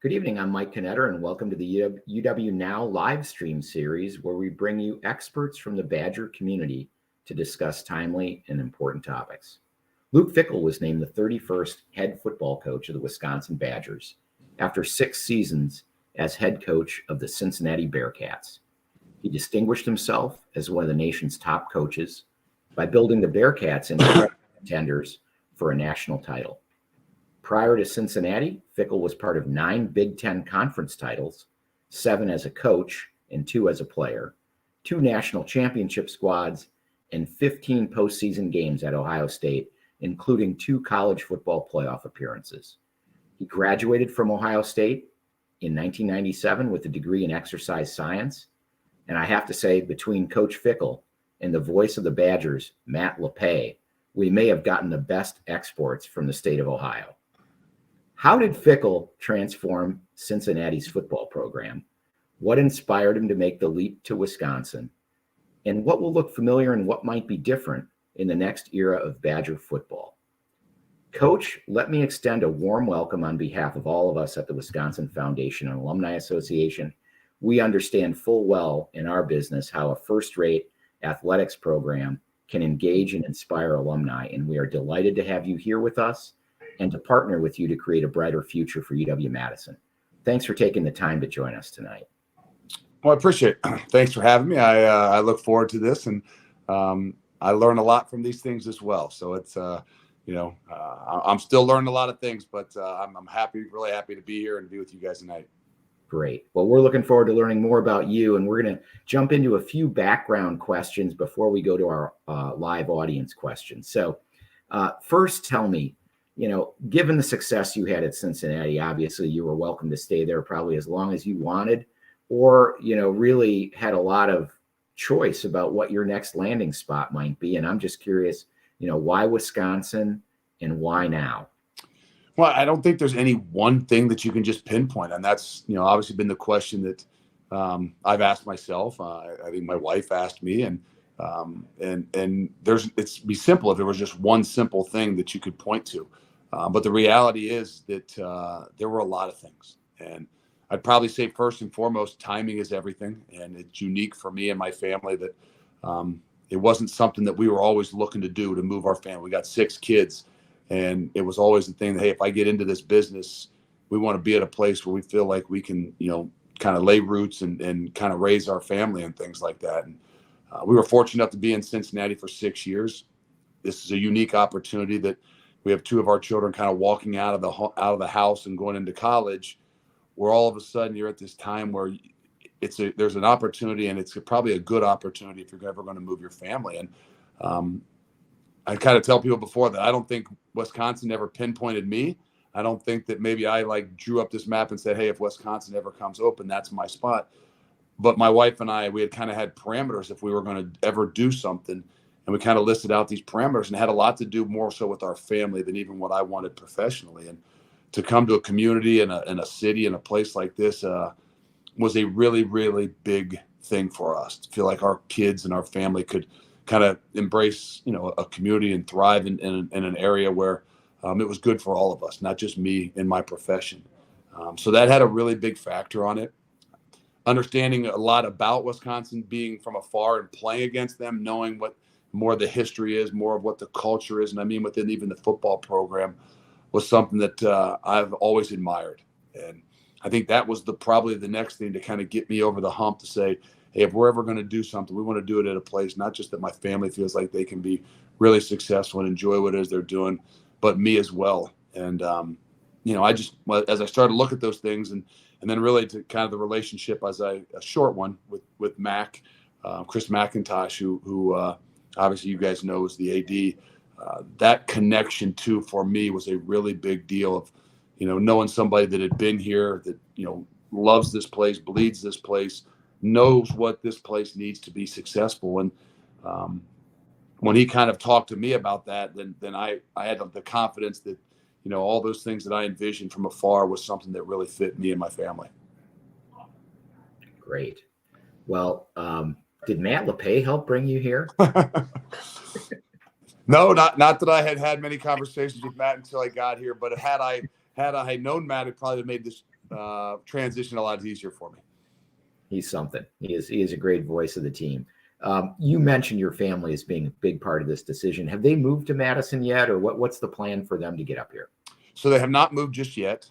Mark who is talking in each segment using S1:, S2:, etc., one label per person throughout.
S1: Good evening, I'm Mike Knetter, and welcome to the UW Now Livestream series, where we bring you experts from the Badger community to discuss timely and important topics. Luke Fickell was named the 31st head football coach of the Wisconsin Badgers after 6 seasons as head coach of the Cincinnati Bearcats. He distinguished himself as one of the nation's top coaches by building the Bearcats into contenders for a national title. Prior to Cincinnati, Fickell was part of 9 Big Ten conference titles, 7 as a coach and 2 as a player, 2 national championship squads, and 15 postseason games at Ohio State, including 2 college football playoff appearances. He graduated from Ohio State in 1997 with a degree in exercise science. And I have to say, between Coach Fickell and the voice of the Badgers, Matt LePay, we may have gotten the best exports from the state of Ohio. How did Fickell transform Cincinnati's football program? What inspired him to make the leap to Wisconsin? And what will look familiar and what might be different in the next era of Badger football? Coach, let me extend a warm welcome on behalf of all of us at the Wisconsin Foundation and Alumni Association. We understand full well in our business how a first-rate athletics program can engage and inspire alumni, and we are delighted to have you here with us and to partner with you to create a brighter future for UW-Madison. Thanks for taking the time to join us tonight.
S2: Well, I appreciate it. Thanks for having me. I look forward to this, and I learn a lot from these things as well. So it's, I'm still learning a lot of things, but I'm happy, really happy to be here and be with you guys tonight.
S1: Great. Well, we're looking forward to learning more about you, and we're going to jump into a few background questions before we go to our live audience questions. So first, tell me, given the success you had at Cincinnati, obviously you were welcome to stay there probably as long as you wanted, or, really had a lot of choice about what your next landing spot might be. And I'm just curious, why Wisconsin and why now?
S2: Well, I don't think there's any one thing that you can just pinpoint. And that's, obviously been the question that I've asked myself. I think my wife asked me, and it's be simple if there was just one simple thing that you could point to. But the reality is that there were a lot of things. And I'd probably say first and foremost, timing is everything. And it's unique for me and my family that it wasn't something that we were always looking to do to move our family. We got 6 kids. And it was always the thing that, hey, if I get into this business, we want to be at a place where we feel like we can, kind of lay roots and kind of raise our family and things like that. And we were fortunate enough to be in Cincinnati for 6 years. This is a unique opportunity that we have 2 of our children kind of walking out of the house and going into college, where all of a sudden you're at this time where there's an opportunity, and it's probably a good opportunity if you're ever going to move your family. And I kind of tell people before that I don't think Wisconsin ever pinpointed me. I don't think that maybe I drew up this map and said, hey, if Wisconsin ever comes open, that's my spot. But my wife and I, we had kind of had parameters if we were going to ever do something. And we kind of listed out these parameters, and had a lot to do more so with our family than even what I wanted professionally. And to come to a community and a city and a place like this was a really, really big thing for us to feel like our kids and our family could kind of embrace, a community and thrive in an area where it was good for all of us, not just me in my profession. So that had a really big factor on it. Understanding a lot about Wisconsin, being from afar and playing against them, knowing what more of the history is, more of what the culture is, and I mean within even the football program, was something that I've always admired. And I think that was probably the next thing to kind of get me over the hump to say, hey, if we're ever going to do something, we want to do it at a place, not just that my family feels like they can be really successful and enjoy what it is they're doing, but me as well. And, as I started to look at those things and then really to kind of the relationship a short one with Mac, Chris McIntosh, who obviously you guys know is the AD, that connection too, for me, was a really big deal of, knowing somebody that had been here, that, loves this place, bleeds this place, knows what this place needs to be successful. And when he kind of talked to me about that, then I had the confidence that, all those things that I envisioned from afar was something that really fit me and my family.
S1: Great. Well, did Matt LePay help bring you here?
S2: No, not that I had many conversations with Matt until I got here, but had I known Matt, it probably made this transition a lot easier for me.
S1: He's something. He is a great voice of the team. You mentioned your family as being a big part of this decision. Have they moved to Madison yet, or what's the plan for them to get up here?
S2: So they have not moved just yet.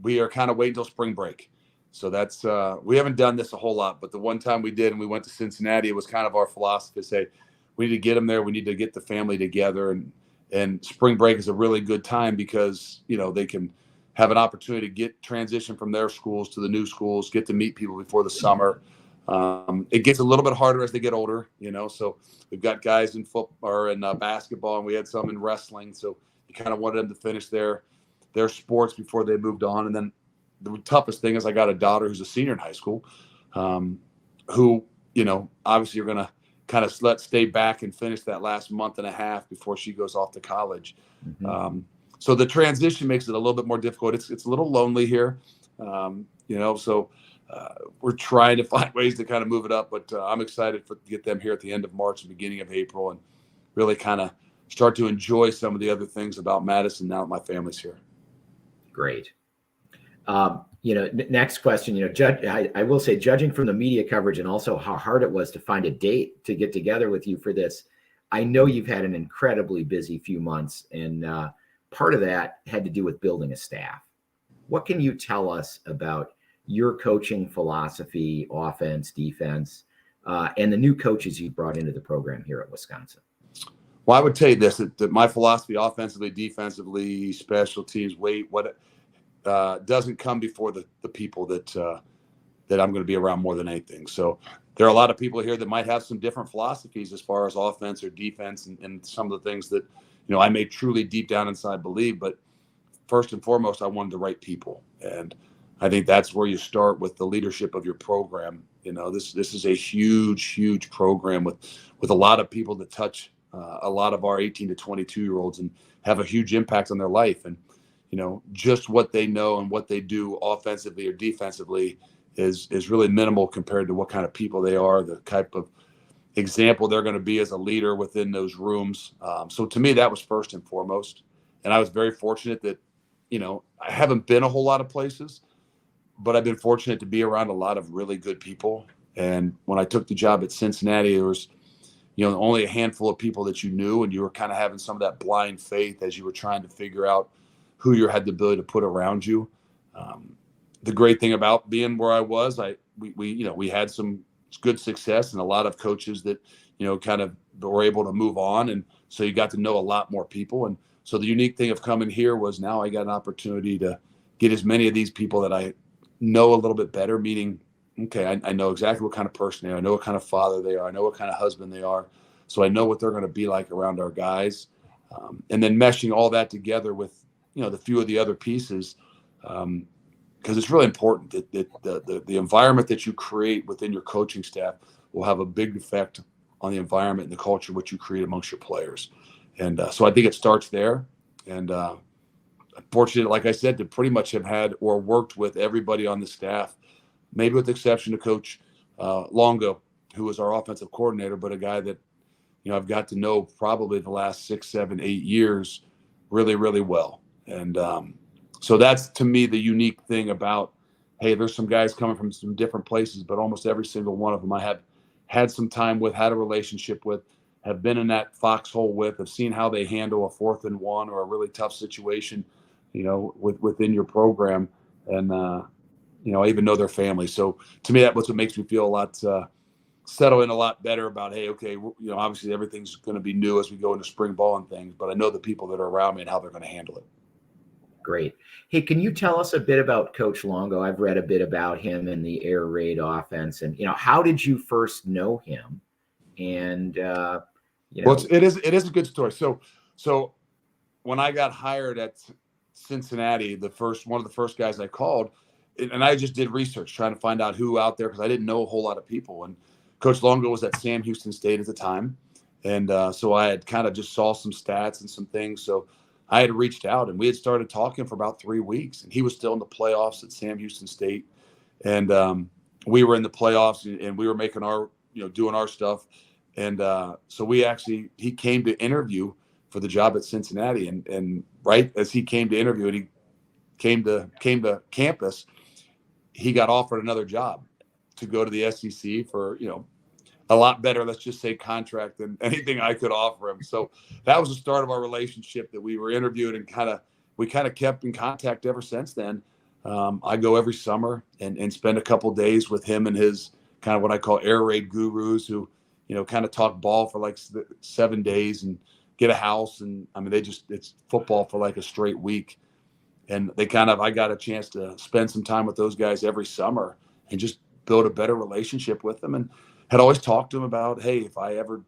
S2: We are kind of waiting until spring break. So that's we haven't done this a whole lot, but the one time we did and we went to Cincinnati, it was kind of our philosophy to say we need to get them there. We need to get the family together, and spring break is a really good time because they can have an opportunity to get transition from their schools to the new schools, get to meet people before the summer. It gets a little bit harder as they get older, so we've got guys in football or in basketball, and we had some in wrestling. So you kind of wanted them to finish their sports before they moved on. And then the toughest thing is I got a daughter who's a senior in high school, who, obviously you're going to kind of stay back and finish that last month and a half before she goes off to college. Mm-hmm. So the transition makes it a little bit more difficult. It's a little lonely here, so we're trying to find ways to kind of move it up, but I'm excited to get them here at the end of March and beginning of April and really kind of start to enjoy some of the other things about Madison now that my family's here.
S1: Great. Next question, I will say, judging from the media coverage and also how hard it was to find a date to get together with you for this, I know you've had an incredibly busy few months, and part of that had to do with building a staff. What can you tell us about your coaching philosophy, offense, defense, and the new coaches you brought into the program here at Wisconsin?
S2: Well, I would tell you this, that my philosophy, offensively, defensively, special teams, what doesn't come before the people that I'm going to be around more than anything. So there are a lot of people here that might have some different philosophies as far as offense or defense and some of the things that, I may truly deep down inside believe. But first and foremost, I wanted the right people. And I think that's where you start with the leadership of your program. This is a huge, huge program with a lot of people that touch a lot of our 18 to 22-year-olds and have a huge impact on their life. And, just what they know and what they do offensively or defensively is really minimal compared to what kind of people they are, the type of example they're going to be as a leader within those rooms. So to me, that was first and foremost. And I was very fortunate that, I haven't been a whole lot of places, but I've been fortunate to be around a lot of really good people. And when I took the job at Cincinnati, there was, only a handful of people that you knew, and you were kind of having some of that blind faith as you were trying to figure out who you had the ability to put around you. The great thing about being where I was, we had some good success and a lot of coaches that, kind of were able to move on. And so you got to know a lot more people. And so the unique thing of coming here was now I got an opportunity to get as many of these people that I know a little bit better, meaning, okay, I know exactly what kind of person they are. I know what kind of father they are. I know what kind of husband they are. So I know what they're going to be like around our guys. And then meshing all that together with, the few of the other pieces, because it's really important that the environment that you create within your coaching staff will have a big effect on the environment and the culture which you create amongst your players. And so I think it starts there. And I'm fortunate, like I said, to pretty much have had or worked with everybody on the staff, maybe with the exception of Coach Longo, who was our offensive coordinator, but a guy that, I've got to know probably the last 6, 7, 8 years really, really well. And so that's, to me, the unique thing about, hey, there's some guys coming from some different places, but almost every single one of them I have had some time with, had a relationship with, have been in that foxhole with, have seen how they handle a 4th and 1 or a really tough situation, within your program. And, I even know their family. So to me, that's what makes me feel a lot settle in a lot better about, hey, okay, obviously everything's going to be new as we go into spring ball and things, but I know the people that are around me and how they're going to handle it.
S1: Great. Hey, can you tell us a bit about Coach Longo? I've read a bit about him and the air raid offense, and how did you first know him? And
S2: well, it is a good story. So when I got hired at Cincinnati, one of the first guys I called, and I just did research trying to find out who out there, because I didn't know a whole lot of people. And Coach Longo was at Sam Houston State at the time, and so I had kind of just saw some stats and some things. So I had reached out, and we had started talking for about 3 weeks, and he was still in the playoffs at Sam Houston State. And we were in the playoffs, and we were making our, doing our stuff. And so he came to interview for the job at Cincinnati. And right as he came to interview, and he came to campus, he got offered another job to go to the SEC for, a lot better, let's just say, contract than anything I could offer him. So that was the start of our relationship, that we were interviewed, and we kept in contact ever since then. I go every summer and spend a couple days with him and his kind of what I call air raid gurus, who, kind of talk ball for like 7 days and get a house. And I mean, it's football for like a straight week. And I got a chance to spend some time with those guys every summer and just build a better relationship with them. And had always talked to him about, hey, if I ever,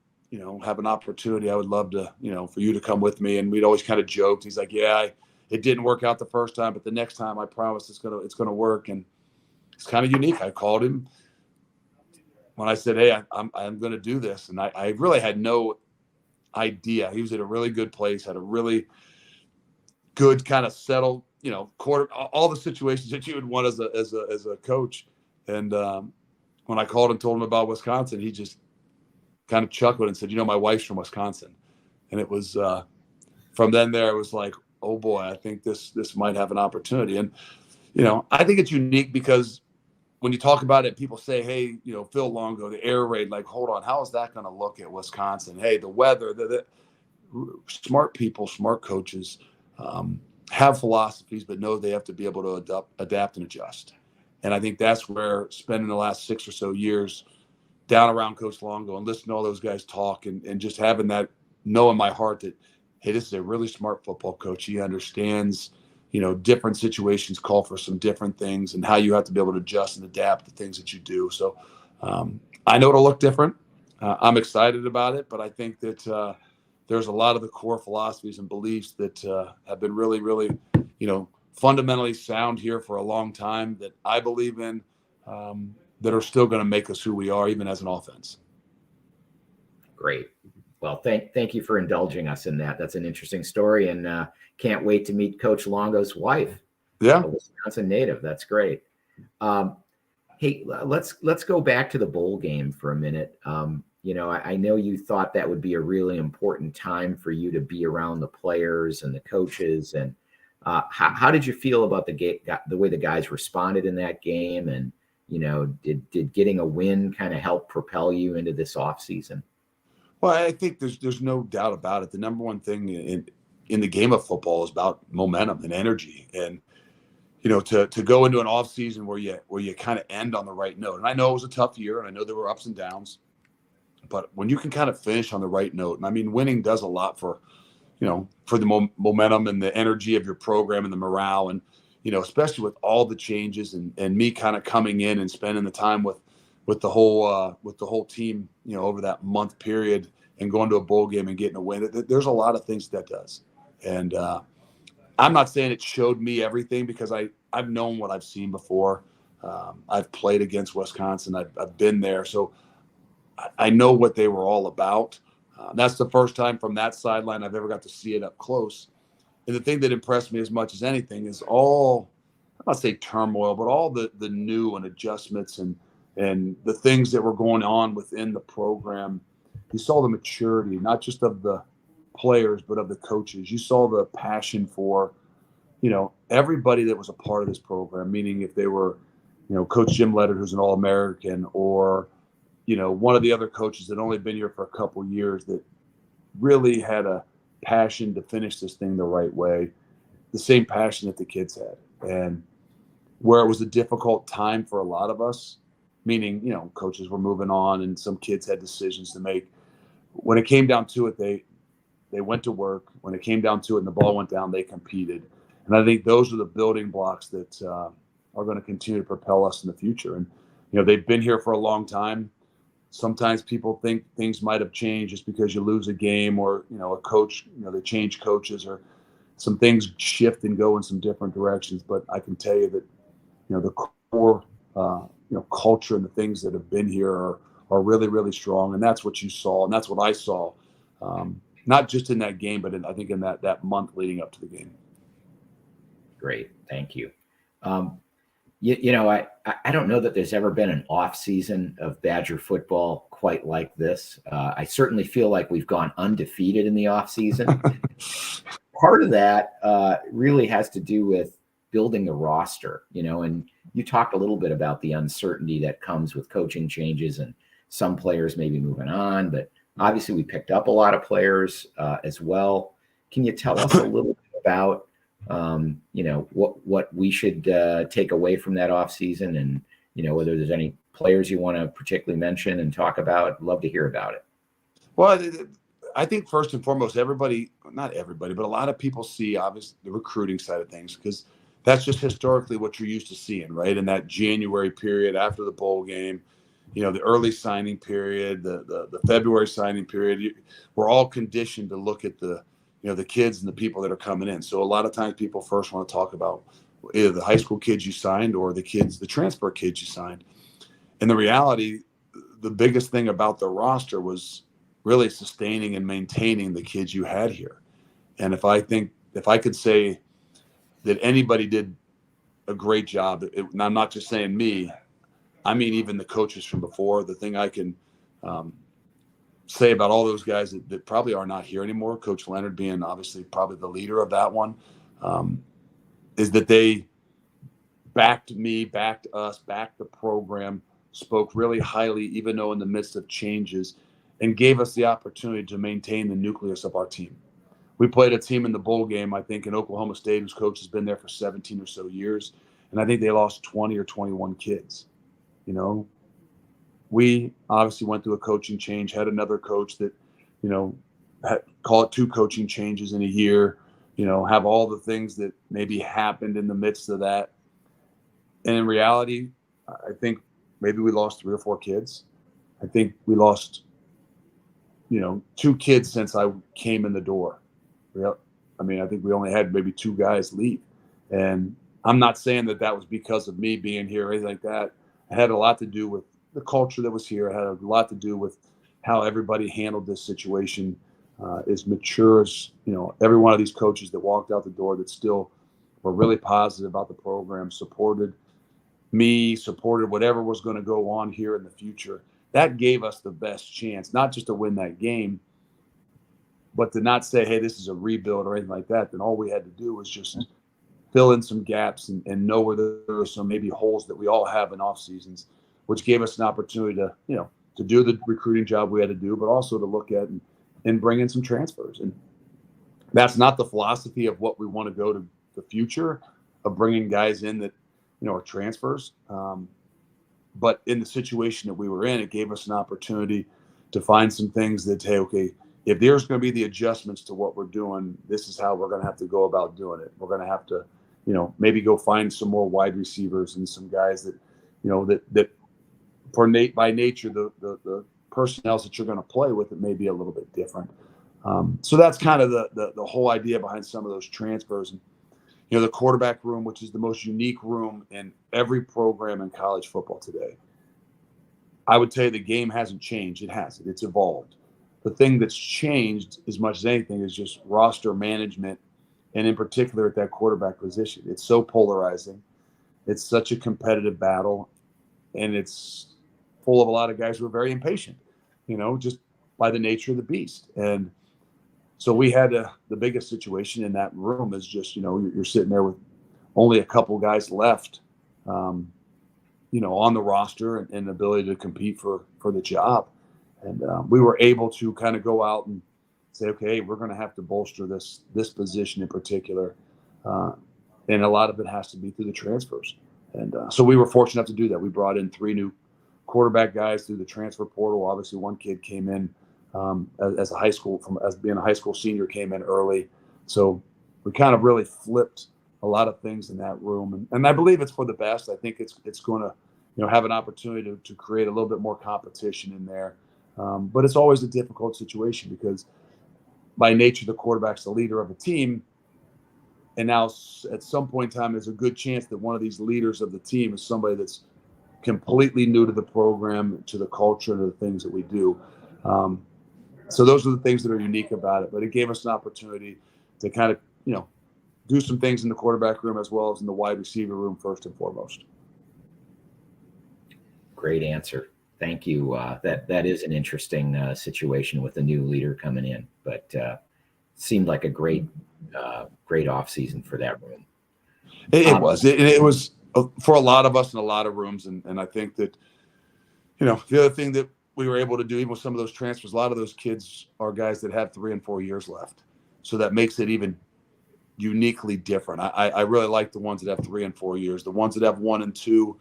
S2: have an opportunity, I would love to, for you to come with me. And we'd always kind of joked. He's like, yeah, it didn't work out the first time, but the next time I promise it's gonna work. And it's kind of unique. I called him when I said, hey, I'm going to do this. And I really had no idea. He was at a really good place, had a really good kind of settled, all the situations that you would want as a coach. And when I called and told him about Wisconsin, he just kind of chuckled and said, my wife's from Wisconsin. And it was from then there, it was like, oh boy, I think this might have an opportunity. And, I think it's unique because when you talk about it, people say, hey, Phil Longo, the air raid, like, hold on, how is that going to look at Wisconsin? Hey, the weather, the smart people, smart coaches have philosophies, but know they have to be able to adapt and adjust. And I think that's where spending the last 6 or so years down around Coach Longo and listening to all those guys talk and just having that know in my heart that, hey, this is a really smart football coach. He understands, different situations call for some different things and how you have to be able to adjust and adapt the things that you do. So I know it'll look different. I'm excited about it, but I think that there's a lot of the core philosophies and beliefs that have been really, really, fundamentally sound here for a long time that I believe in, that are still going to make us who we are, even as an offense.
S1: Great. Well, thank you for indulging us in that. That's an interesting story, and can't wait to meet Coach Longo's wife.
S2: Yeah,
S1: a Wisconsin native. That's great. Hey, let's go back to the bowl game for a minute. I know you thought that would be a really important time for you to be around the players and the coaches. And how did you feel about the way the guys responded in that game? And did getting a win kind of help propel you into this off season?
S2: Well, I think there's no doubt about it. The number one thing in the game of football is about momentum and energy, and to go into an off season where you kind of end on the right note. And I know it was a tough year, and I know there were ups and downs, but when you can kind of finish on the right note, and I mean, winning does a lot for the momentum and the energy of your program and the morale, and especially with all the changes and me kind of coming in and spending the time with the whole team, over that month period and going to a bowl game and getting a win. There's a lot of things that does. And I'm not saying it showed me everything, because I've known what I've seen before. I've played against Wisconsin. I've been there. So I know what they were all about. That's the first time from that sideline I've ever got to see it up close. And the thing that impressed me as much as anything is all, I'm not say turmoil, but all the new and adjustments and the things that were going on within the program. You saw the maturity, not just of the players, but of the coaches. You saw the passion for, everybody that was a part of this program, meaning if they were, Coach Jim Leonard, who's an All-American, or, one of the other coaches that only been here for a couple years that really had a passion to finish this thing the right way, the same passion that the kids had. And where it was a difficult time for a lot of us, meaning, coaches were moving on and some kids had decisions to make. When it came down to it, they went to work. When it came down to it and the ball went down, they competed. And I think those are the building blocks that are going to continue to propel us in the future. And, they've been here for a long time. Sometimes people think things might have changed just because you lose a game or, a coach, they change coaches or some things shift and go in some different directions. But I can tell you that, the core, culture and the things that have been here are really, really strong. And that's what you saw. And that's what I saw, not just in that game, but I think in that month leading up to the game.
S1: Great. Thank you. I don't know that there's ever been an off season of Badger football quite like this. I certainly feel like we've gone undefeated in the off season. Part of that really has to do with building the roster, and you talked a little bit about the uncertainty that comes with coaching changes and some players maybe moving on, but obviously we picked up a lot of players as well. Can you tell us a little bit about, what we should take away from that offseason, and, whether there's any players you want to particularly mention and talk about? I'd love to hear about it.
S2: Well, I think first and foremost, not everybody, but a lot of people see obviously the recruiting side of things, because that's just historically what you're used to seeing, right? In that January period after the bowl game, the early signing period, the February signing period, we're all conditioned to look at the kids and the people that are coming in. So a lot of times people first want to talk about either the high school kids you signed or the transfer kids you signed. And the reality, the biggest thing about the roster was really sustaining and maintaining the kids you had here. And if I could say that anybody did a great job, and I'm not just saying me, I mean, even the coaches from before, the thing I can say about all those guys that probably are not here anymore, Coach Leonard being obviously probably the leader of that one, is that they backed me, backed us, backed the program, spoke really highly, even though in the midst of changes, and gave us the opportunity to maintain the nucleus of our team. We played a team in the bowl game, I think, in Oklahoma State, whose coach has been there for 17 or so years, and I think they lost 20 or 21 kids. We obviously went through a coaching change, had another coach that, call it 2 coaching changes in a year, have all the things that maybe happened in the midst of that. And in reality, I think maybe we lost 3 or 4 kids. I think we lost, 2 kids since I came in the door. I think we only had maybe 2 guys leave. And I'm not saying that was because of me being here or anything like that. It had a lot to do with the culture that was here. It had a lot to do with how everybody handled this situation, as mature as, every one of these coaches that walked out the door that still were really positive about the program, supported me, supported whatever was going to go on here in the future. That gave us the best chance, not just to win that game, but to not say, hey, this is a rebuild or anything like that. Then all we had to do was just fill in some gaps and know where there are some maybe holes that we all have in off seasons, which gave us an opportunity to, to do the recruiting job we had to do, but also to look at and bring in some transfers. And that's not the philosophy of what we want to go to the future of bringing guys in that, are transfers. But in the situation that we were in, it gave us an opportunity to find some things that, hey, okay, if there's going to be the adjustments to what we're doing, this is how we're going to have to go about doing it. We're going to have to, maybe go find some more wide receivers and some guys that, that by nature, the personnel that you're going to play with, it may be a little bit different. So that's kind of the whole idea behind some of those transfers. And, the quarterback room, which is the most unique room in every program in college football today. I would tell you the game hasn't changed. It hasn't. It's evolved. The thing that's changed as much as anything is just roster management, and in particular at that quarterback position. It's so polarizing. It's such a competitive battle, and it's full of a lot of guys who are very impatient, just by the nature of the beast. And so we had the biggest situation in that room is just, you're sitting there with only a couple guys left, on the roster and the ability to compete for the job. And we were able to kind of go out and say, okay, we're going to have to bolster this position in particular. And a lot of it has to be through the transfers. And so we were fortunate enough to do that. We brought in 3 new quarterback guys through the transfer portal. Obviously, one kid came in as being a high school senior, came in early. So we kind of really flipped a lot of things in that room. And I believe it's for the best. I think it's going to, have an opportunity to create a little bit more competition in there. But it's always a difficult situation because by nature, the quarterback's the leader of a team. And now at some point in time, there's a good chance that one of these leaders of the team is somebody that's completely new to the program, to the culture, to the things that we do. So those are the things that are unique about it. But it gave us an opportunity to kind of, do some things in the quarterback room as well as in the wide receiver room first and foremost.
S1: Great answer. Thank you. That is an interesting situation with a new leader coming in, but seemed like a great off season for that room.
S2: It was. It was for a lot of us in a lot of rooms. And I think that, the other thing that we were able to do, even with some of those transfers, a lot of those kids are guys that have 3 and 4 years left. So that makes it even uniquely different. I really like the ones that have 3 and 4 years. The ones that have 1 and 2,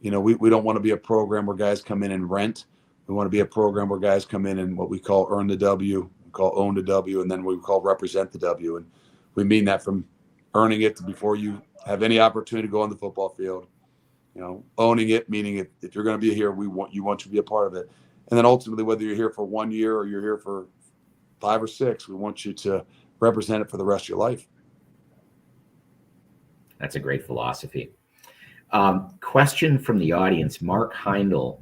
S2: we don't want to be a program where guys come in and rent. We want to be a program where guys come in and what we call earn the W, we call own the W, and then we call represent the W. And we mean that from earning it to before you have any opportunity to go on the football field. Owning it, meaning if you're going to be here, you want to be a part of it. And then ultimately, whether you're here for 1 year or you're here for 5 or 6, we want you to represent it for the rest of your life.
S1: That's a great philosophy. Question from the audience. Mark Heindel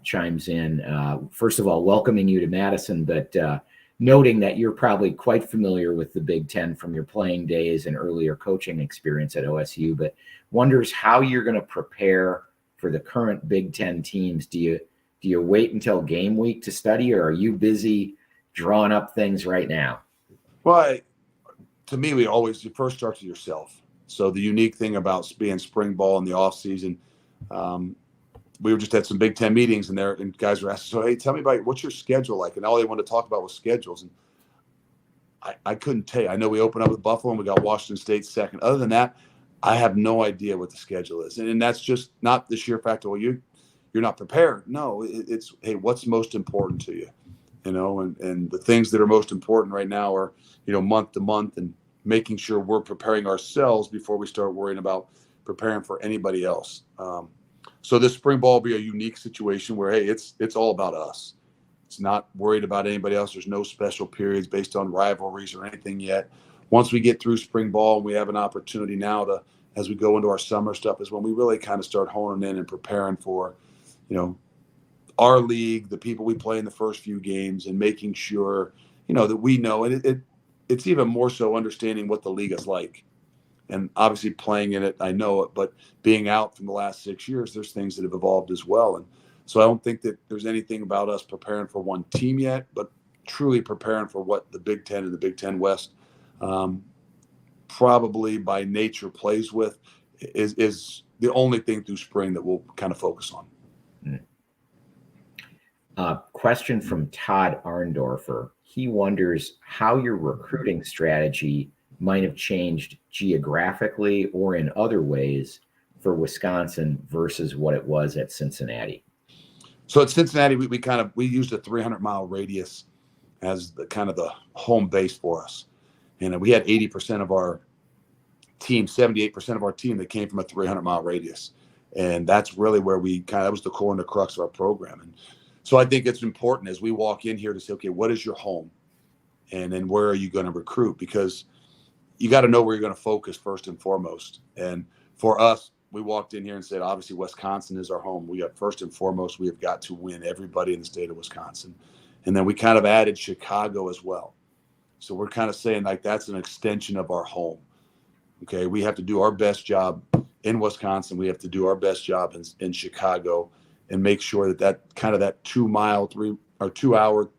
S1: chimes in. First of all, welcoming you to Madison, but noting that you're probably quite familiar with the Big Ten from your playing days and earlier coaching experience at OSU, but wonders how you're going to prepare for the current Big Ten teams. Do you wait until game week to study, or are you busy drawing up things right now?
S2: Well, to me, you first start with yourself. So the unique thing about being spring ball in the off season, we just had some Big Ten meetings and guys were asking, so, hey, tell me about what's your schedule like? And all they wanted to talk about was schedules. And I couldn't tell you. I know we opened up with Buffalo and we got Washington State second. Other than that, I have no idea what the schedule is. And that's just not the sheer fact of, well, you're not prepared. No, it's, hey, what's most important to you? And the things that are most important right now are, month to month and making sure we're preparing ourselves before we start worrying about preparing for anybody else. So this spring ball will be a unique situation where, hey, it's all about us. It's not worried about anybody else. There's no special periods based on rivalries or anything yet. Once we get through spring ball and we have an opportunity now to, as we go into our summer stuff, is when we really kind of start honing in and preparing for, our league, the people we play in the first few games, and making sure, that we know. And it's even more so understanding what the league is like. And obviously playing in it, I know it, but being out from the last 6 years, there's things that have evolved as well. And so I don't think that there's anything about us preparing for one team yet, but truly preparing for what the Big Ten and the Big Ten West probably by nature plays with is the only thing through spring that we'll kind of focus on.
S1: Question from Todd Arndorfer. He wonders how your recruiting strategy might have changed geographically or in other ways for Wisconsin versus what it was at Cincinnati.
S2: So at Cincinnati, we used a 300-mile radius as the kind of the home base for us. And we had 80% of our team, 78% of our team that came from a 300-mile radius. And that's really where that was the core and the crux of our program. And so I think it's important as we walk in here to say, okay, what is your home? And then where are you going to recruit? Because you got to know where you're going to focus first and foremost. And for us, we walked in here and said, obviously, Wisconsin is our home. We got first and foremost, we have got to win everybody in the state of Wisconsin. And then we kind of added Chicago as well. So we're kind of saying like that's an extension of our home. Okay, we have to do our best job in Wisconsin. We have to do our best job in Chicago and make sure that kind of that 2 mile, 2 hour,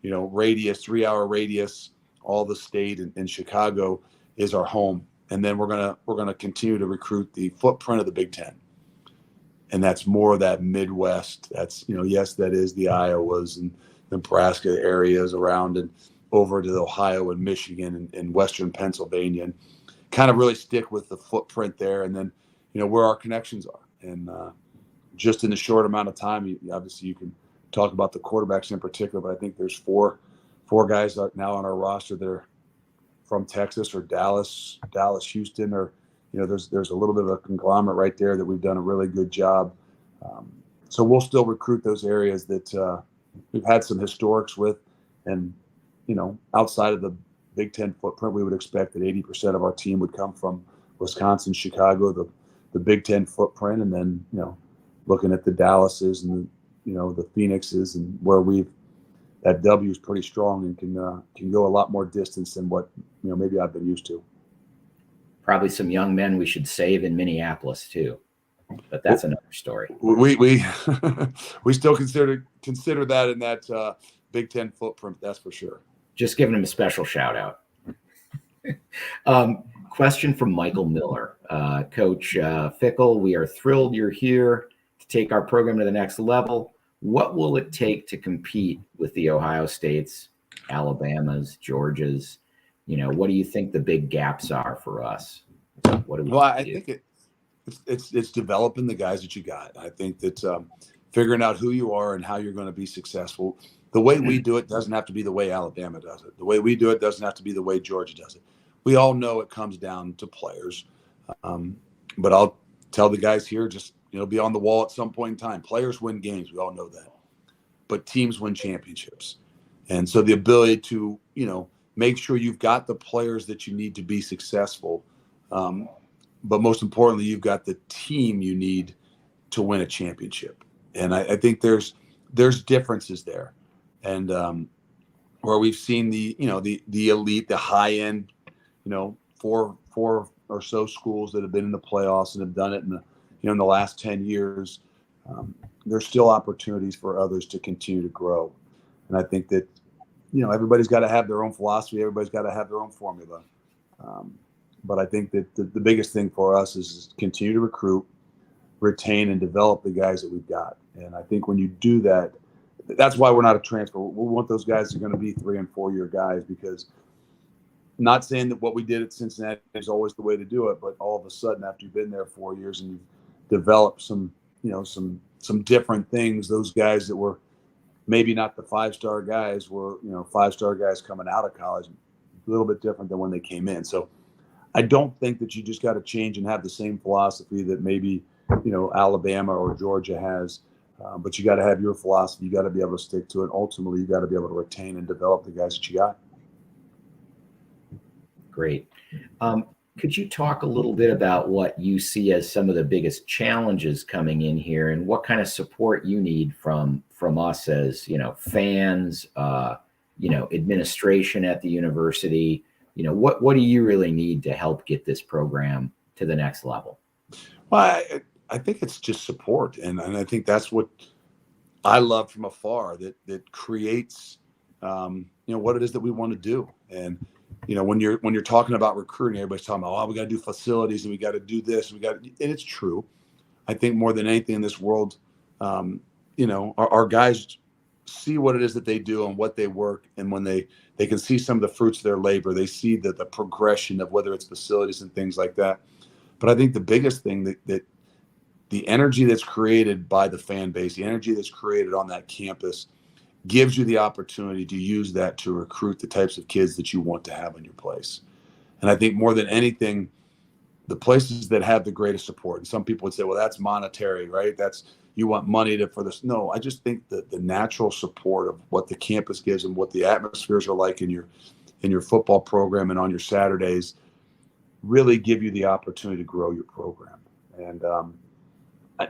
S2: radius, 3 hour radius, all the state in Chicago is our home. And then we're gonna continue to recruit the footprint of the Big Ten. And that's more of that Midwest. That's, yes, that is the Iowas and Nebraska areas around and over to Ohio and Michigan and Western Pennsylvania, and kind of really stick with the footprint there. And then, where our connections are. And just in the short amount of time, obviously you can talk about the quarterbacks in particular, but I think there's four guys now on our roster that are from Texas or Dallas, Houston, or, there's a little bit of a conglomerate right there that we've done a really good job. So we'll still recruit those areas that we've had some historics with. And, outside of the Big Ten footprint, we would expect that 80% of our team would come from Wisconsin, Chicago, the Big Ten footprint, and then, looking at the Dallases and the Phoenixes and where that W is pretty strong and can go a lot more distance than what maybe I've been used to.
S1: Probably some young men we should save in Minneapolis too, but that's another story.
S2: We we still consider that in that Big Ten footprint. That's for sure.
S1: Just giving them a special shout out. Question from Michael Miller. Coach Fickell, we are thrilled you're here to take our program to the next level. What will it take to compete with the Ohio States, Alabamas, Georgias? What do you think the big gaps are for us? What do we
S2: Well, I
S1: do?
S2: think it's developing the guys that you got. I think that figuring out who you are and how you're going to be successful. The way we do it doesn't have to be the way Alabama does it. The way we do it doesn't have to be the way Georgia does it. We all know it comes down to players. But I'll tell the guys here, just, be on the wall at some point in time. Players win games. We all know that. But teams win championships. And so the ability to, make sure you've got the players that you need to be successful. But most importantly, you've got the team you need to win a championship. And I think there's differences there. And where we've seen the elite, the high end, 4 or so schools that have been in the playoffs and have done it in the last 10 years, there's still opportunities for others to continue to grow. And I think that, everybody's got to have their own philosophy. Everybody's got to have their own formula. But I think that the biggest thing for us is continue to recruit, retain, and develop the guys that we've got. And I think when you do that, that's why we're not a transfer. We want those guys that are going to be 3- and 4-year guys, because not saying that what we did at Cincinnati is always the way to do it, but all of a sudden after you've been there 4 years and you've developed some different things, those guys that were maybe not the 5-star guys were, 5-star guys coming out of college, a little bit different than when they came in. So I don't think that you just got to change and have the same philosophy that maybe, Alabama or Georgia has. But you got to have your philosophy. You got to be able to stick to it. Ultimately, you got to be able to retain and develop the guys that you got.
S1: Great. Could you talk a little bit about what you see as some of the biggest challenges coming in here, and what kind of support you need from us as fans, administration at the university? What do you really need to help get this program to the next level?
S2: Well, I think it's just support, and I think that's what I love from afar. That creates, what it is that we want to do. And when you're talking about recruiting, everybody's talking about, we got to do facilities and we got to do this, and it's true. I think more than anything in this world, our guys see what it is that they do and what they work, and when they can see some of the fruits of their labor, they see the progression of whether it's facilities and things like that. But I think the biggest thing that the energy that's created by the fan base, the energy that's created on that campus, gives you the opportunity to use that to recruit the types of kids that you want to have in your place. And I think more than anything, the places that have the greatest support, and some people would say, well, that's monetary, right? You want money for this. No, I just think that the natural support of what the campus gives and what the atmospheres are like in your football program and on your Saturdays really give you the opportunity to grow your program. And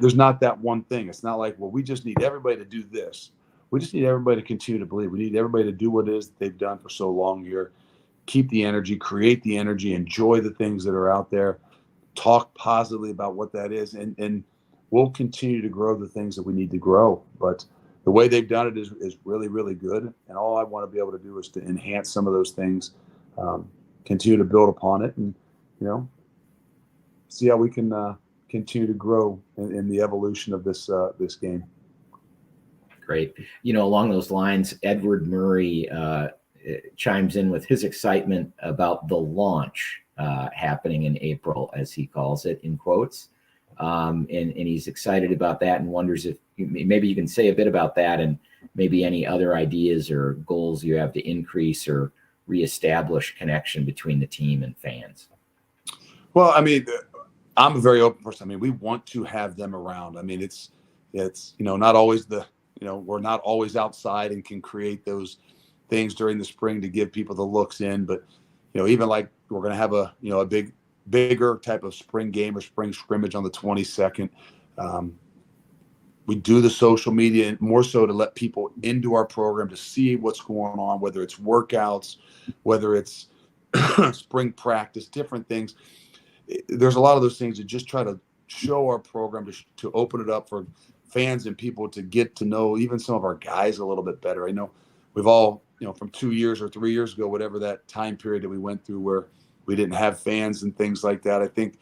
S2: there's not that one thing. It's not like, well, we just need everybody to do this. We just need everybody to continue to believe. We need everybody to do what it is that they've done for so long here. Keep the energy, create the energy, enjoy the things that are out there, talk positively about what that is, and we'll continue to grow the things that we need to grow. But the way they've done it is really, really good. And all I want to be able to do is to enhance some of those things, continue to build upon it, and, see how we can continue to grow in the evolution of this game.
S1: Great. Along those lines, Edward Murray chimes in with his excitement about the launch happening in April, as he calls it, in quotes. And he's excited about that and wonders if maybe you can say a bit about that, and maybe any other ideas or goals you have to increase or reestablish connection between the team and fans.
S2: Well, I'm a very open person. We want to have them around. It's not always we're not always outside and can create those things during the spring to give people the looks in. But, even like we're going to have a bigger type of spring game or spring scrimmage on the 22nd. We do the social media more so to let people into our program to see what's going on, whether it's workouts, whether it's spring practice, different things. There's a lot of those things that just try to show our program to open it up for fans and people to get to know even some of our guys a little bit better. I know we've all, from 2 years or 3 years ago, whatever that time period that we went through, where We didn't have fans and things like that. I think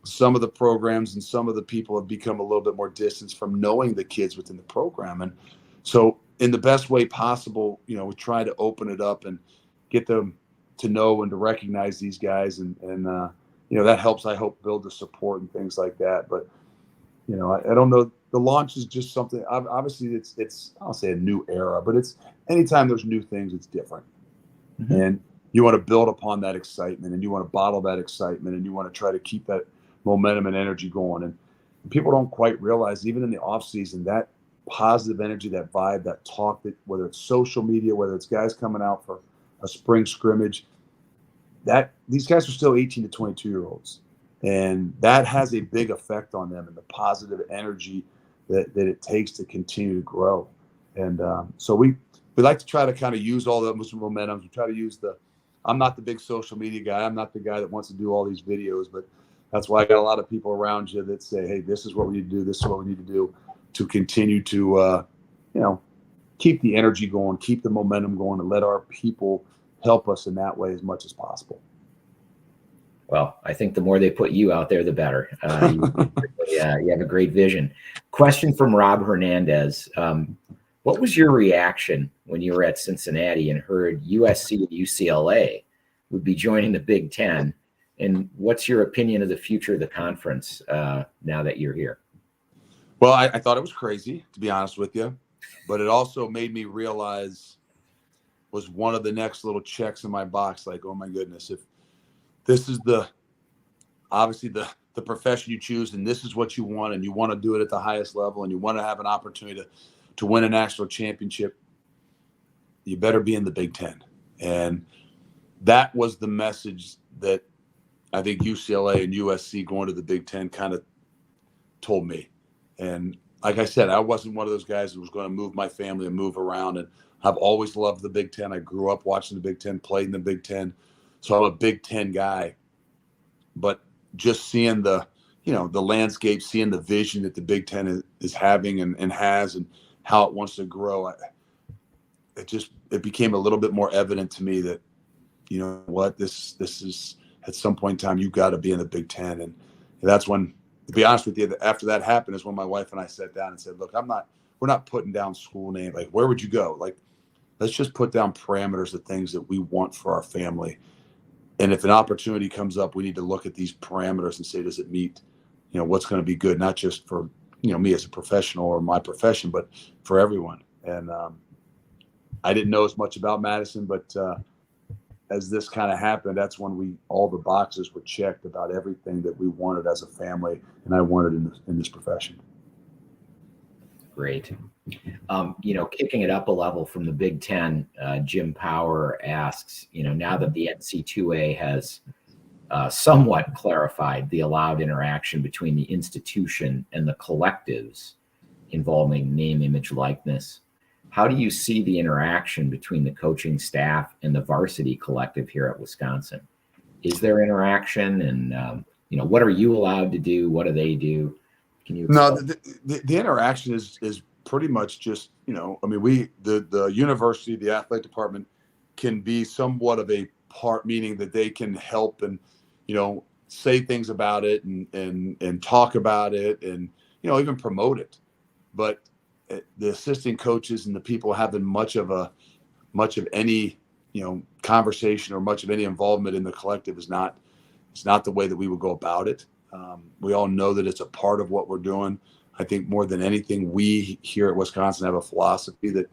S2: some of the programs and some of the people have become a little bit more distant from knowing the kids within the program. And so in the best way possible, we try to open it up and get them to know and to recognize these guys. And that helps, I hope, build the support and things like that. But, I don't know. The launch is just something, obviously it's, I'll say a new era, but it's anytime there's new things, it's different. Mm-hmm. And you want to build upon that excitement, and you want to bottle that excitement, and you want to try to keep that momentum and energy going. And people don't quite realize, even in the off season, that positive energy, that vibe, that talk, that whether it's social media, whether it's guys coming out for a spring scrimmage, that these guys are still 18 to 22-year-olds. And that has a big effect on them, and the positive energy that it takes to continue to grow. And so we like to try to kind of use all those momentums. We try to use I'm not the big social media guy. I'm not the guy that wants to do all these videos, but that's why I got a lot of people around you that say, hey, this is what we need to do. This is what we need to do to continue to, keep the energy going, keep the momentum going, and let our people help us in that way as much as possible.
S1: Well, I think the more they put you out there, the better. You have a great vision. Question from Rob Hernandez. What was your reaction when you were at Cincinnati and heard USC and UCLA would be joining the Big Ten? And what's your opinion of the future of the conference now that you're here?
S2: Well, I thought it was crazy, to be honest with you. But it also made me realize, was one of the next little checks in my box, like, oh, my goodness, if this is obviously the profession you choose, and this is what you want, and you want to do it at the highest level, and you want to have an opportunity to win a national championship, you better be in the Big Ten. And that was the message that I think UCLA and USC going to the Big Ten kind of told me. And like I said, I wasn't one of those guys who was going to move my family and move around. And I've always loved the Big Ten. I grew up watching the Big Ten, played in the Big Ten. So I'm a Big Ten guy. But just seeing the landscape, seeing the vision that the Big Ten is having and has, and how it wants to grow, it became a little bit more evident to me that, this is, at some point in time, you got to be in the Big Ten. And that's when, to be honest with you, after that happened is when my wife and I sat down and said, look, we're not putting down school name. Like, where would you go? Like, let's just put down parameters of things that we want for our family. And if an opportunity comes up, we need to look at these parameters and say, does it meet, what's going to be good, not just for, me as a professional or my profession, but for everyone. And I didn't know as much about Madison, but as this kind of happened, that's when all the boxes were checked about everything that we wanted as a family, and I wanted in this profession.
S1: Great. Kicking it up a level from the Big Ten, Jim Power asks, now that the NC2A has somewhat clarified the allowed interaction between the institution and the collectives involving name, image, likeness, how do you see the interaction between the coaching staff and the varsity collective here at Wisconsin? Is there interaction? And, what are you allowed to do? What do they do? Can you explain?
S2: No, the interaction is pretty much just, the university, the athletic department can be somewhat of a part, meaning that they can help and, say things about it and talk about it and, even promote it. But the assistant coaches and the people having much of any, conversation or much of any involvement in the collective it's not the way that we would go about it. We all know that it's a part of what we're doing. I think more than anything, we here at Wisconsin have a philosophy that,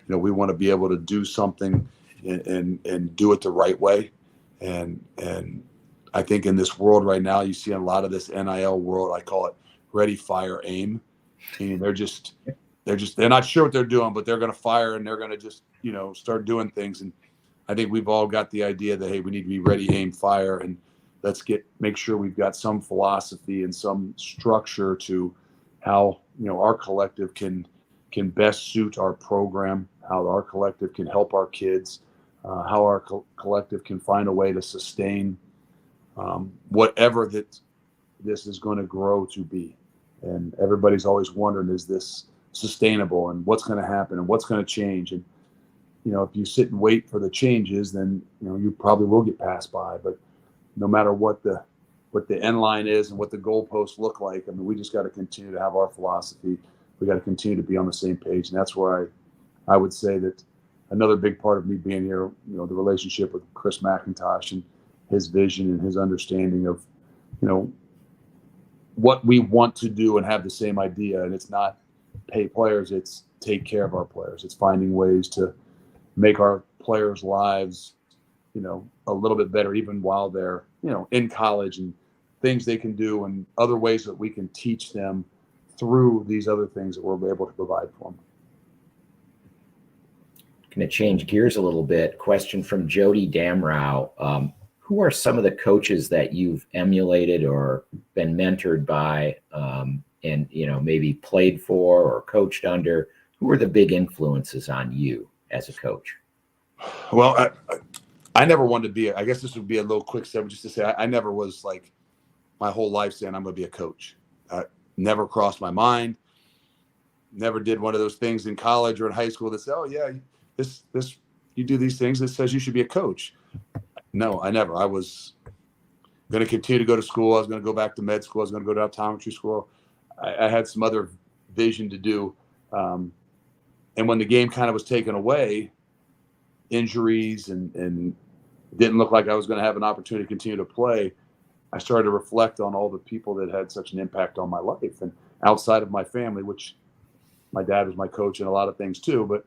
S2: we want to be able to do something and do it the right way. And I think in this world right now, you see a lot of this NIL world, I call it ready, fire, aim. Meaning they're not sure what they're doing, but they're going to fire and they're going to just, start doing things. And I think we've all got the idea that, hey, we need to be ready, aim, fire, and let's make sure we've got some philosophy and some structure to how, our collective can best suit our program, how our collective can help our kids, how our collective can find a way to sustain whatever that this is going to grow to be. And everybody's always wondering, is this sustainable, and what's going to happen and what's going to change? And, if you sit and wait for the changes, then, you probably will get passed by. But no matter what the end line is and what the goalposts look like. I mean, we just got to continue to have our philosophy. We got to continue to be on the same page. And that's where I would say that another big part of me being here, you know, the relationship with Chris McIntosh and his vision and his understanding of, you know, what we want to do and have the same idea. And it's not pay players, it's take care of our players. It's finding ways to make our players' lives, you know, a little bit better, even while they're, you know, in college, and things they can do and other ways that we can teach them through these other things that we're able to provide for them.
S1: Going to change gears a little bit. Question from Jody Damrow. Who are some of the coaches that you've emulated or been mentored by, and, you know, maybe played for or coached under? Who are the big influences on you as a coach?
S2: Well, I never wanted to be, I guess this would be a little quick step just to say, I never was like my whole life saying I'm going to be a coach. Never crossed my mind. Never did one of those things in college or in high school that said, oh yeah, this, you do these things that says you should be a coach. No, I never. I was going to continue to go to school. I was going to go back to med school. I was going to go to optometry school. I had some other vision to do. And when the game kind of was taken away, injuries and didn't look like I was going to have an opportunity to continue to play, I started to reflect on all the people that had such an impact on my life and outside of my family, which my dad was my coach in a lot of things too, but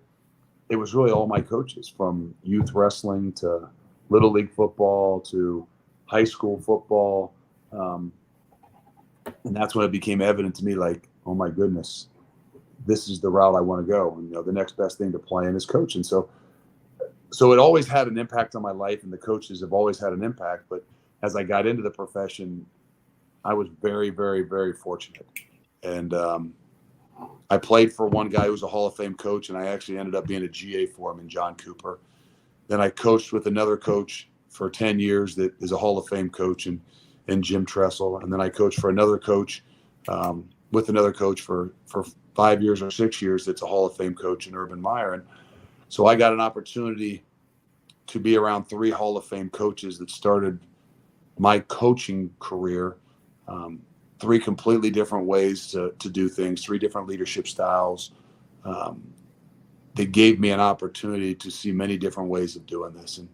S2: it was really all my coaches, from youth wrestling to little league football to high school football. And that's when it became evident to me, like, oh my goodness, this is the route I want to go. And, you know, the next best thing to playing is coaching. So it always had an impact on my life, and the coaches have always had an impact. But as I got into the profession, I was very, very, very fortunate. And I played for one guy who was a Hall of Fame coach, and I actually ended up being a GA for him in John Cooper. Then I coached with another coach for 10 years that is a Hall of Fame coach, and Jim Tressel. And then I coached for another coach with another coach for 5 years or 6 years that's a Hall of Fame coach in Urban Meyer. And so I got an opportunity to be around 3 Hall of Fame coaches that started my coaching career, 3 completely different ways to do things, 3 different leadership styles. They gave me an opportunity to see many different ways of doing this. And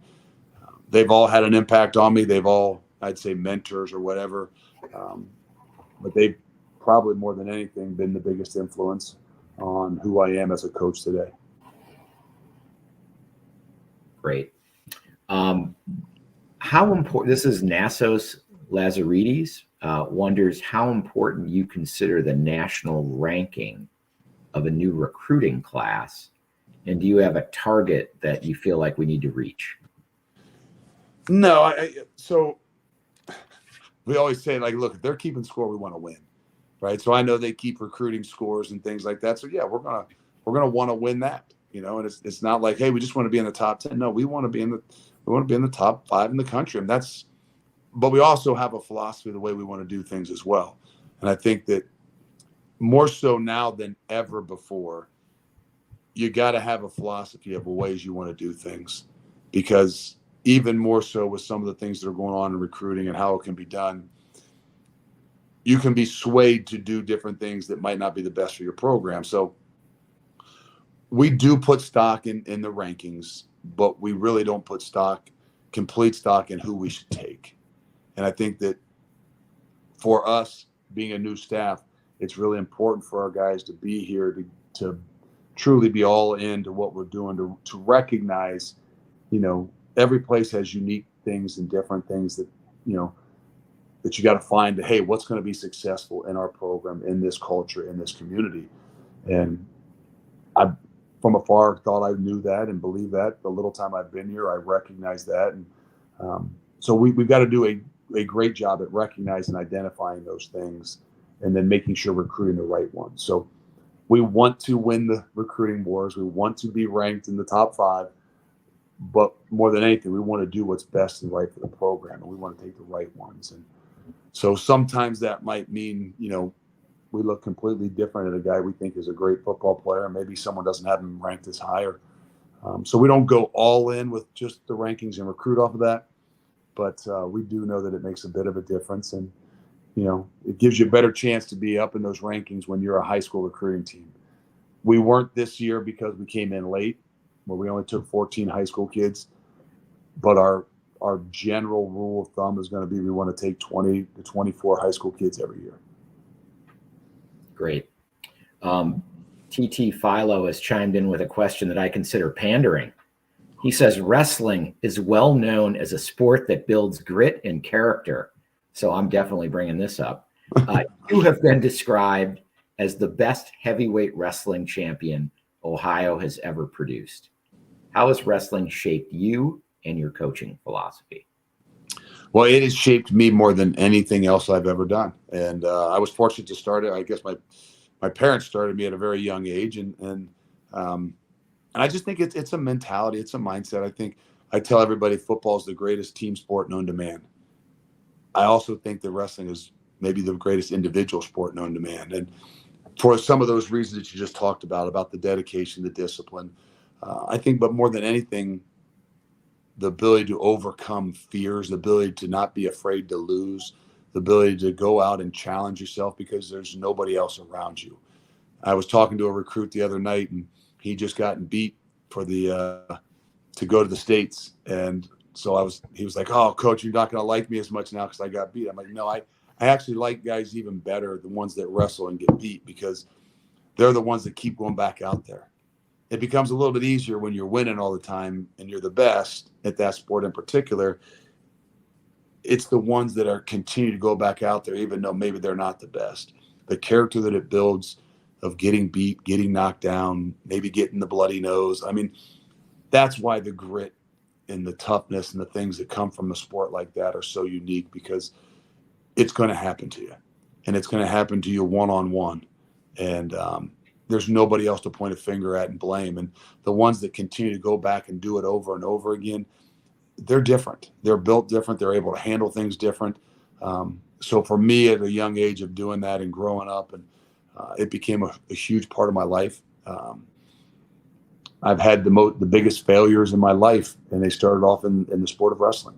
S2: they've all had an impact on me. They've all, I'd say, mentors or whatever. But they've probably more than anything been the biggest influence on who I am as a coach today.
S1: Great. How important, this is Nassos Lazaridis, wonders how important you consider the national ranking of a new recruiting class, and do you have a target that you feel like we need to reach?
S2: No, so we always say, like, look, if they're keeping score, we want to win, right? So I know they keep recruiting scores and things like that. So yeah, we're gonna want to win that, you know. And it's not like, hey, we just want to be in the top 10. No, we want to be in the top 5 in the country, and but we also have a philosophy of the way we want to do things as well. And I think that more so now than ever before, you got to have a philosophy of the ways you want to do things, because even more so with some of the things that are going on in recruiting and how it can be done, you can be swayed to do different things that might not be the best for your program. So we do put stock in the rankings, but we really don't put complete stock in who we should take. And I think that for us being a new staff, it's really important for our guys to be here to truly be all into what we're doing, to recognize, you know, every place has unique things and different things that, you know, that you got to find, hey, what's going to be successful in our program, in this culture, in this community. And I, from afar, thought I knew that and believed that. The little time I've been here, I recognize that. And so we've got to do a great job at recognizing and identifying those things, and then making sure we're recruiting the right ones. So we want to win the recruiting wars. We want to be ranked in the top 5. But more than anything, we want to do what's best and right for the program, and we want to take the right ones. And so sometimes that might mean, you know, we look completely different at a guy we think is a great football player. Maybe someone doesn't have him ranked as higher. So we don't go all in with just the rankings and recruit off of that. but we do know that it makes a bit of a difference. And, it gives you a better chance to be up in those rankings when you're a high school recruiting team. We weren't this year because we came in late, where we only took 14 high school kids. But our general rule of thumb is going to be we want to take 20 to 24 high school kids every year.
S1: Great. TT Philo has chimed in with a question that I consider pandering. He says, wrestling is well known as a sport that builds grit and character. So I'm definitely bringing this up. You have been described as the best heavyweight wrestling champion Ohio has ever produced. How has wrestling shaped you and your coaching philosophy?
S2: Well, it has shaped me more than anything else I've ever done. And I was fortunate to start it. I guess my parents started me at a very young age. And I just think it's a mentality. It's a mindset. I tell everybody football is the greatest team sport known to man. I also think that wrestling is maybe the greatest individual sport known to man. And for some of those reasons that you just talked about the dedication, the discipline, I think, but more than anything, the ability to overcome fears, the ability to not be afraid to lose, the ability to go out and challenge yourself because there's nobody else around you. I was talking to a recruit the other night, and he just gotten beat for to go to the States. And so he was like, "Oh, coach, you're not going to like me as much now because I got beat." I'm like, "No, I actually like guys even better, the ones that wrestle and get beat, because they're the ones that keep going back out there." It becomes a little bit easier when you're winning all the time and you're the best at that sport in particular. It's the ones that are continue to go back out there, even though maybe they're not the best. The character that it builds of getting beat, getting knocked down, maybe getting the bloody nose. I mean, that's why the grit and the toughness and the things that come from a sport like that are so unique, because it's going to happen to you, and it's going to happen to you one-on-one. And there's nobody else to point a finger at and blame. And the ones that continue to go back and do it over and over again, they're different. They're built different. They're able to handle things different. So for me at a young age of doing that and growing up, and it became a huge part of my life. I've had the biggest failures in my life, and they started off in the sport of wrestling.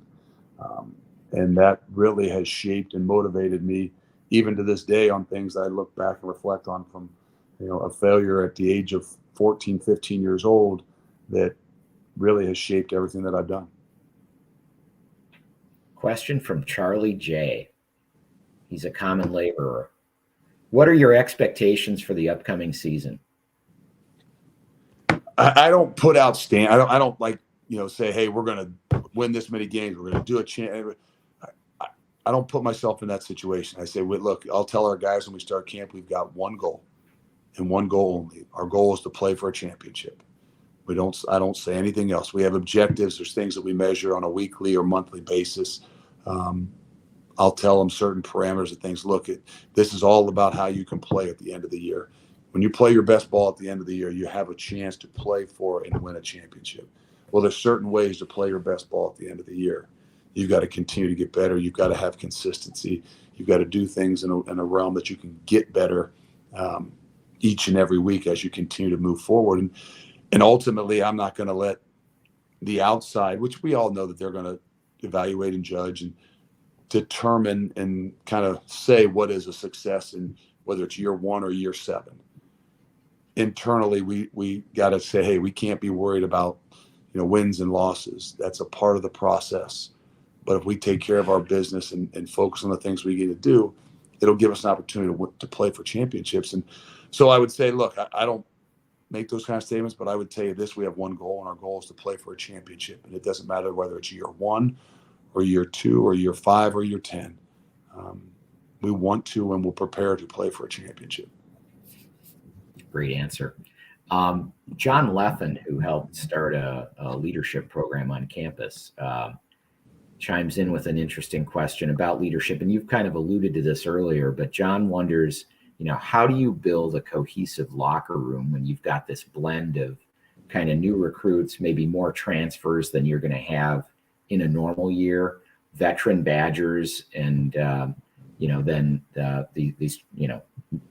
S2: And that really has shaped and motivated me even to this day on things I look back and reflect on from, a failure at the age of 14, 15 years old that really has shaped everything that I've done.
S1: Question from Charlie J. He's a common laborer. What are your expectations for the upcoming season?
S2: I don't put out I don't like, say, hey, we're going to win this many games. We're going to do a chance. I don't put myself in that situation. I say, look, I'll tell our guys when we start camp, we've got one goal and one goal only. Our goal is to play for a championship. I don't say anything else. We have objectives. There's things that we measure on a weekly or monthly basis. I'll tell them certain parameters of things. Look, this is all about how you can play at the end of the year. When you play your best ball at the end of the year, you have a chance to play for and win a championship. Well, there's certain ways to play your best ball at the end of the year. You've got to continue to get better. You've got to have consistency. You've got to do things in a realm that you can get better each and every week as you continue to move forward. And ultimately, I'm not going to let the outside, which we all know that they're going to evaluate and judge and determine and kind of say what is a success, and whether it's year 1 or year 7. Internally, we got to say, hey, we can't be worried about wins and losses. That's a part of the process. But if we take care of our business and focus on the things we need to do, it'll give us an opportunity to play for championships. And so I would say, look, I don't make those kind of statements, but I would tell you this: we have one goal, and our goal is to play for a championship. And it doesn't matter whether it's year 1 or year 2 or year 5 or year 10. We want to, and we'll prepare to play for a championship.
S1: Great answer. John Leffen, who helped start a leadership program on campus, chimes in with an interesting question about leadership. And you've kind of alluded to this earlier, but John wonders, how do you build a cohesive locker room when you've got this blend of kind of new recruits, maybe more transfers than you're going to have in a normal year, veteran Badgers, and then these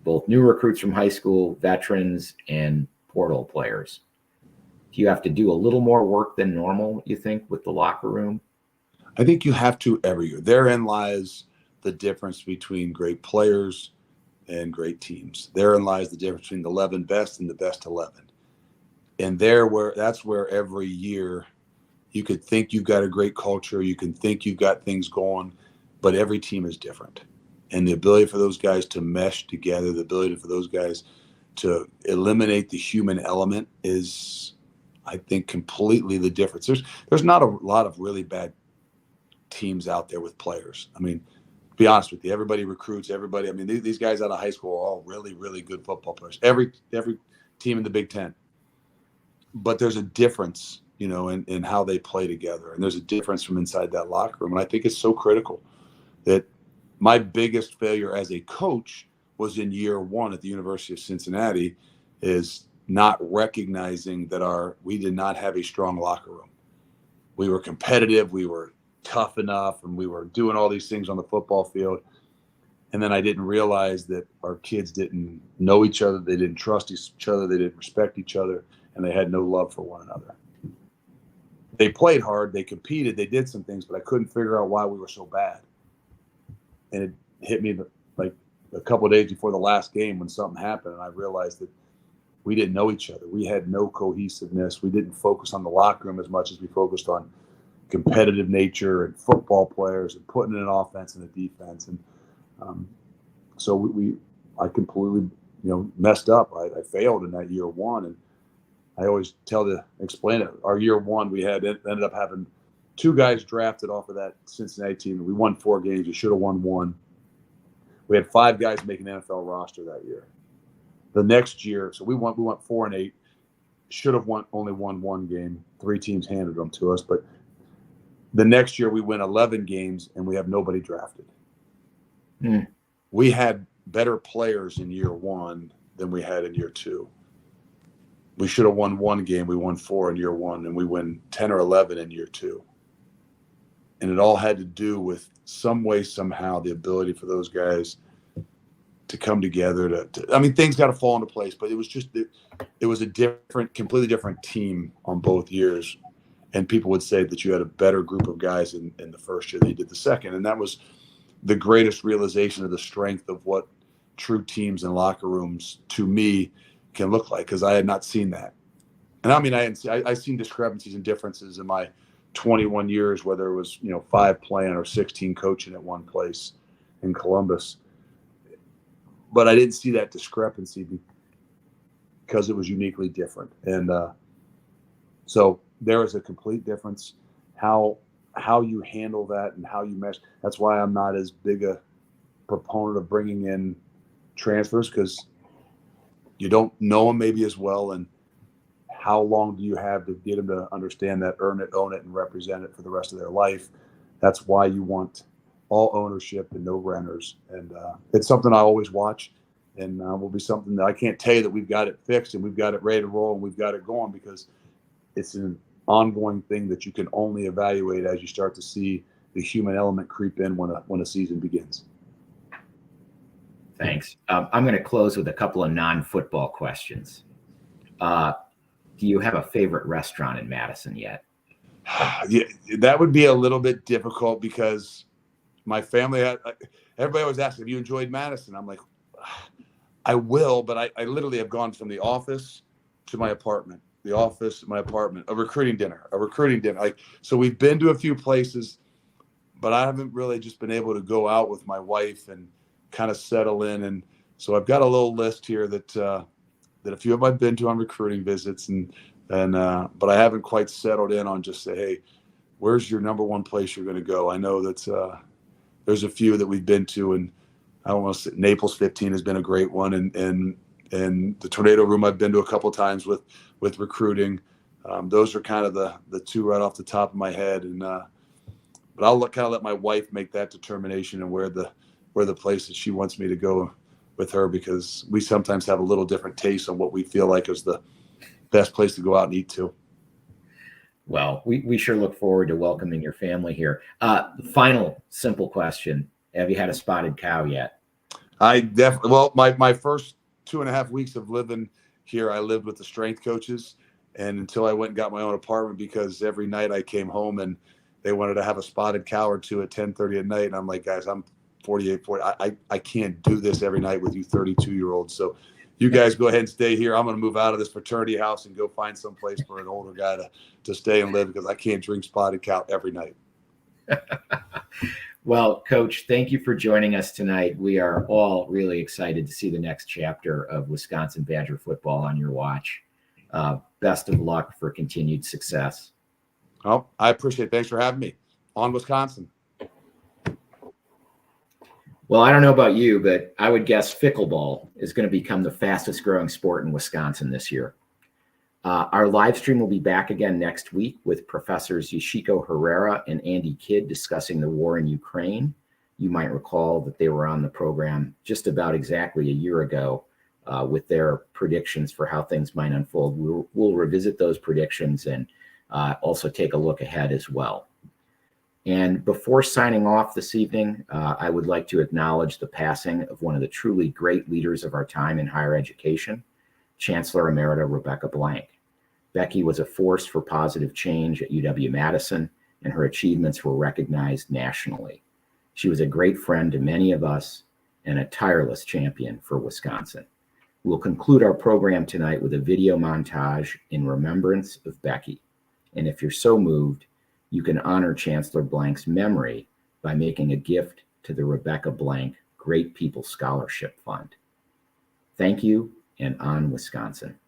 S1: both new recruits from high school, veterans, and portal players? Do you have to do a little more work than normal, you think, with the locker room?
S2: I think you have to every year. Therein lies the difference between great players and great teams. Therein lies the difference between the 11 best and the best 11. And that's where every year you could think you've got a great culture, you can think you've got things going, but every team is different. And the ability for those guys to mesh together, the ability for those guys to eliminate the human element is, I think, completely the difference. There's not a lot of really bad teams out there with players. I mean, to be honest with you, everybody recruits everybody. I mean, these guys out of high school are all really, really good football players. Every team in the Big Ten. But there's a difference, in how they play together. And there's a difference from inside that locker room. And I think it's so critical that my biggest failure as a coach was in year one at the University of Cincinnati, is not recognizing that we did not have a strong locker room. We were competitive, we were tough enough, and we were doing all these things on the football field. And then I didn't realize that our kids didn't know each other, they didn't trust each other, they didn't respect each other, and they had no love for one another. They played hard, they competed, they did some things, but I couldn't figure out why we were so bad. And it hit me like a couple of days before the last game when something happened, and I realized that we didn't know each other. We had no cohesiveness. We didn't focus on the locker room as much as we focused on competitive nature and football players and putting in an offense and a defense. And so I completely, messed up. I failed in that year one. And I always explain it. Our year one, we ended up having 2 guys drafted off of that Cincinnati team. We won 4 games. We should have won 1. We had 5 guys make an NFL roster that year. The next year, so we went 4-8. Should have only won 1 game. 3 teams handed them to us. But the next year we win 11 games and we have nobody drafted. We had better players in year 1 than we had in year 2. We should have won 1 game. We won 4 in year 1, and we win 10 or 11 in year 2. And it all had to do with some way, somehow, the ability for those guys to come together. Things got to fall into place, but it was a completely different team on both years. And people would say that you had a better group of guys in the first year than you did the second. And that was the greatest realization of the strength of what true teams and locker rooms, to me, can look like, because I had not seen that. And I've seen discrepancies and differences in my 21 years, whether it was 5 playing or 16 coaching at one place in Columbus. But I didn't see that discrepancy because it was uniquely different. And so there is a complete difference how you handle that and how you mesh. That's why I'm not as big a proponent of bringing in transfers, because you don't know them maybe as well, and how long do you have to get them to understand that, earn it, own it, and represent it for the rest of their life? That's why you want all ownership and no renters. And it's something I always watch, and will be something that I can't tell you that we've got it fixed and we've got it ready to roll and we've got it going, because it's an ongoing thing that you can only evaluate as you start to see the human element creep in when a season begins.
S1: Thanks. I'm going to close with a couple of non-football questions. Do you have a favorite restaurant in Madison yet?
S2: Yeah, that would be a little bit difficult, because my family everybody always asks, have you enjoyed Madison? I'm like, I will, but I literally have gone from the office to my apartment, the office, my apartment, a recruiting dinner. So we've been to a few places, but I haven't really just been able to go out with my wife and kind of settle in. And so I've got a little list here that a few of I've been to on recruiting visits, but I haven't quite settled in on just say, hey, where's your number one place you're going to go? I know that there's a few that we've been to, and I don't want to say Naples 15 has been a great one, and the Tornado Room I've been to a couple of times with recruiting. Those are kind of the 2 right off the top of my head, and but I'll kind of let my wife make that determination and where the places she wants me to go with her, because we sometimes have a little different taste on what we feel like is the best place to go out and eat to.
S1: Well, we sure look forward to welcoming your family here. Final simple question. Have you had a spotted cow yet?
S2: I definitely, well, my first 2.5 weeks of living here, I lived with the strength coaches, and until I went and got my own apartment, because every night I came home and they wanted to have a spotted cow or two at 10:30 at night. And I'm like, guys, I'm 48, 40. I can't do this every night with you 32-year-olds. So you guys go ahead and stay here. I'm going to move out of this fraternity house and go find some place for an older guy to stay and live, because I can't drink spotted cow every night.
S1: Well, Coach, thank you for joining us tonight. We are all really excited to see the next chapter of Wisconsin Badger football on your watch. Best of luck for continued success.
S2: Oh, I appreciate it. Thanks for having me on Wisconsin.
S1: Well, I don't know about you, but I would guess Fickell is going to become the fastest growing sport in Wisconsin this year. Our live stream will be back again next week with Professors Yoshiko Herrera and Andy Kidd discussing the war in Ukraine. You might recall that they were on the program just about exactly a year ago with their predictions for how things might unfold. We'll revisit those predictions and also take a look ahead as well. And before signing off this evening, I would like to acknowledge the passing of one of the truly great leaders of our time in higher education, Chancellor Emerita Rebecca Blank. Becky was a force for positive change at UW Madison, and her achievements were recognized nationally. She was a great friend to many of us and a tireless champion for Wisconsin. We'll conclude our program tonight with a video montage in remembrance of Becky. And if you're so moved, you can honor Chancellor Blank's memory by making a gift to the Rebecca Blank Great People Scholarship Fund. Thank you, and on Wisconsin.